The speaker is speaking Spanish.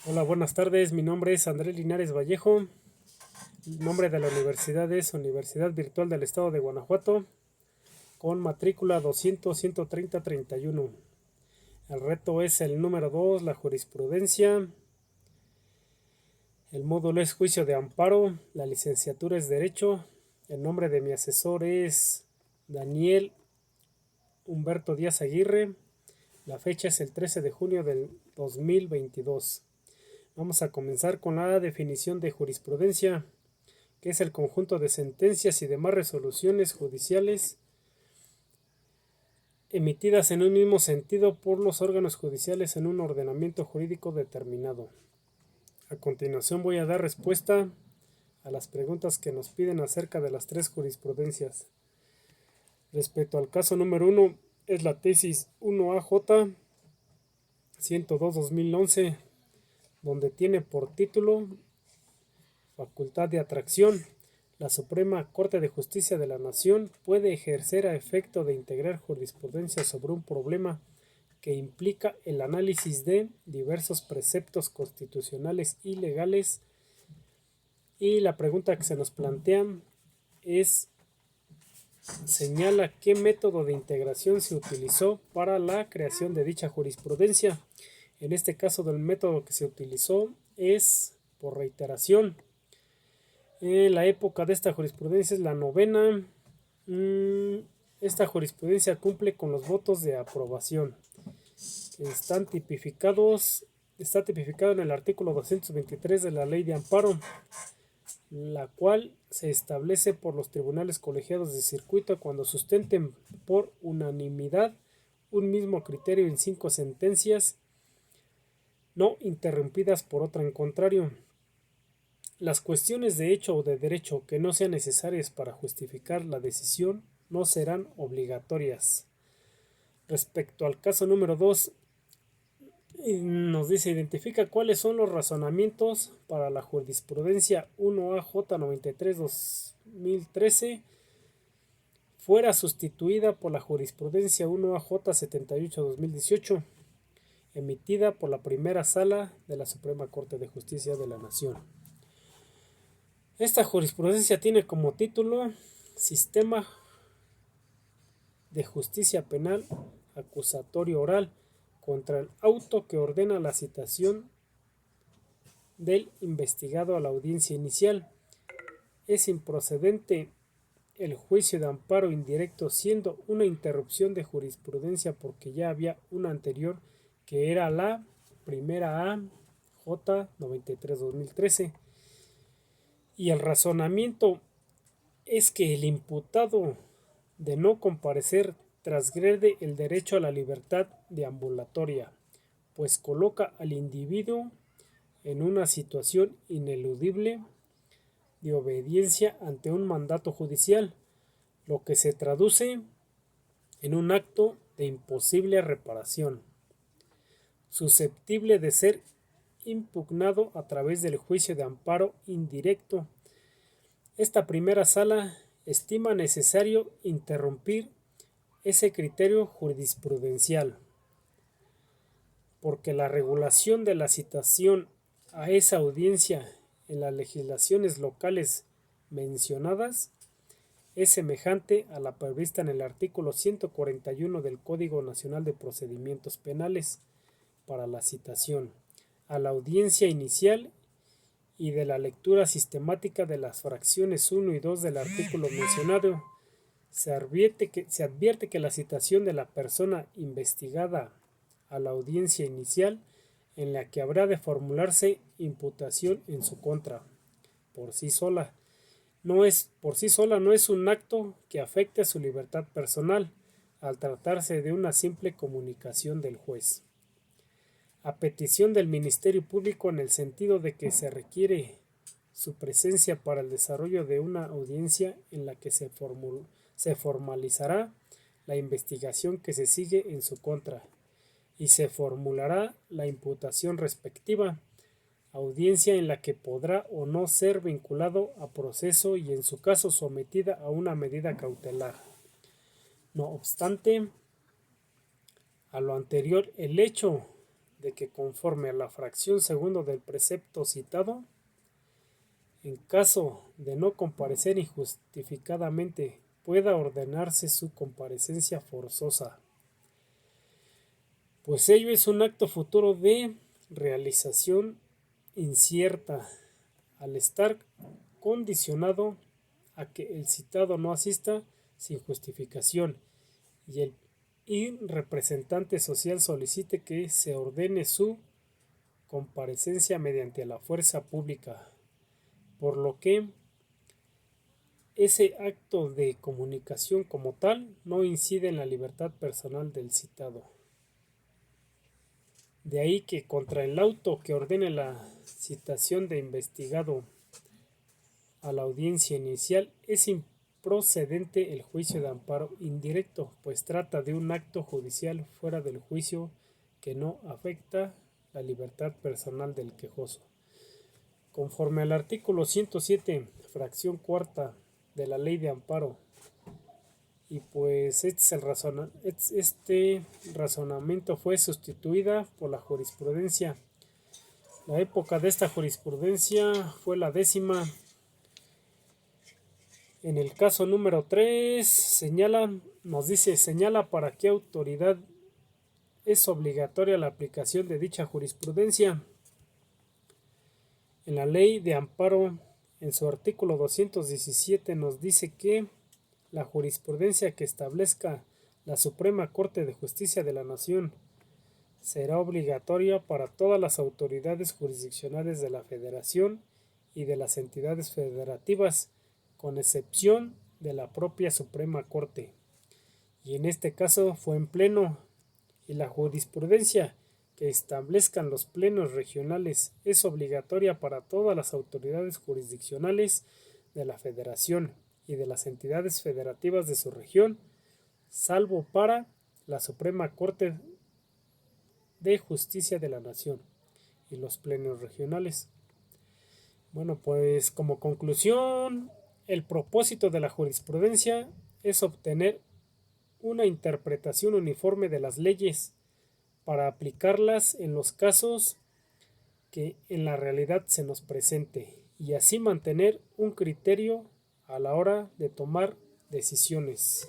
Hola, buenas tardes. Mi nombre es Andrés Linares Vallejo. El nombre de la universidad es Universidad Virtual del Estado de Guanajuato, con matrícula 200-130-31. El reto es el número 2, la jurisprudencia. El módulo es juicio de amparo. La licenciatura es Derecho. El nombre de mi asesor es Daniel Humberto Díaz Aguirre. La fecha es el 13 de junio del 2022. Vamos a comenzar con la definición de jurisprudencia, que es el conjunto de sentencias y demás resoluciones judiciales emitidas en un mismo sentido por los órganos judiciales en un ordenamiento jurídico determinado. A continuación voy a dar respuesta a las preguntas que nos piden acerca de las tres jurisprudencias. Respecto al caso número 1, es la tesis 1AJ 102-2011, donde tiene por título Facultad de atracción. La Suprema Corte de Justicia de la Nación puede ejercer a efecto de integrar jurisprudencia sobre un problema que implica el análisis de diversos preceptos constitucionales y legales. Y la pregunta que se nos plantea es: señala qué método de integración se utilizó para la creación de dicha jurisprudencia. En este caso, del método que se utilizó es por reiteración. La época de esta jurisprudencia es la novena. Esta jurisprudencia cumple con los votos de aprobación. Está tipificado en el artículo 223 de la Ley de Amparo, la cual se establece por los tribunales colegiados de circuito cuando sustenten por unanimidad un mismo criterio en 5 sentencias, no interrumpidas por otra en contrario. Las cuestiones de hecho o de derecho que no sean necesarias para justificar la decisión no serán obligatorias. Respecto al caso número 2, nos dice: identifica cuáles son los razonamientos para la jurisprudencia 1AJ 93-2013 fuera sustituida por la jurisprudencia 1AJ 78-2018, emitida por la primera sala de la Suprema Corte de Justicia de la Nación. Esta jurisprudencia tiene como título Sistema de Justicia Penal Acusatorio Oral contra el auto que ordena la citación del investigado a la audiencia inicial. Es improcedente el juicio de amparo indirecto, siendo una interrupción de jurisprudencia porque ya había una anterior que era la primera AJ 93-2013. Y el razonamiento es que el imputado de no comparecer transgrede el derecho a la libertad deambulatoria, pues coloca al individuo en una situación ineludible de obediencia ante un mandato judicial, lo que se traduce en un acto de imposible reparación, susceptible de ser impugnado a través del juicio de amparo indirecto. Esta primera sala estima necesario interrumpir ese criterio jurisprudencial, porque la regulación de la citación a esa audiencia en las legislaciones locales mencionadas es semejante a la prevista en el artículo 141 del Código Nacional de Procedimientos Penales para la citación a la audiencia inicial y de la lectura sistemática de las fracciones 1 y 2 del artículo mencionado. Se advierte que la citación de la persona investigada a la audiencia inicial, en la que habrá de formularse imputación en su contra, por sí sola no es un acto que afecte a su libertad personal, al tratarse de una simple comunicación del juez, a petición del Ministerio Público, en el sentido de que se requiere su presencia para el desarrollo de una audiencia en la que se formalizará la investigación que se sigue en su contra y se formulará la imputación respectiva, audiencia en la que podrá o no ser vinculado a proceso y en su caso sometida a una medida cautelar. No obstante, a lo anterior, el hecho de que conforme a la fracción segundo del precepto citado, en caso de no comparecer injustificadamente, pueda ordenarse su comparecencia forzosa, pues ello es un acto futuro de realización incierta, al estar condicionado a que el citado no asista sin justificación y representante social solicite que se ordene su comparecencia mediante la fuerza pública, por lo que ese acto de comunicación como tal no incide en la libertad personal del citado. De ahí que contra el auto que ordene la citación de investigado a la audiencia inicial es improcedente el juicio de amparo indirecto, pues trata de un acto judicial fuera del juicio que no afecta la libertad personal del quejoso. Conforme al artículo 107, fracción cuarta de la Ley de Amparo, y pues este razonamiento fue sustituida por la jurisprudencia. La época de esta jurisprudencia fue la 10ª. En el caso número 3 señala para qué autoridad es obligatoria la aplicación de dicha jurisprudencia. En la Ley de Amparo, en su artículo 217, nos dice que la jurisprudencia que establezca la Suprema Corte de Justicia de la Nación será obligatoria para todas las autoridades jurisdiccionales de la Federación y de las entidades federativas, con excepción de la propia Suprema Corte. Y en este caso fue en pleno, y la jurisprudencia que establezcan los plenos regionales es obligatoria para todas las autoridades jurisdiccionales de la Federación y de las entidades federativas de su región, salvo para la Suprema Corte de Justicia de la Nación y los plenos regionales. Bueno, pues como conclusión, el propósito de la jurisprudencia es obtener una interpretación uniforme de las leyes para aplicarlas en los casos que en la realidad se nos presente y así mantener un criterio a la hora de tomar decisiones.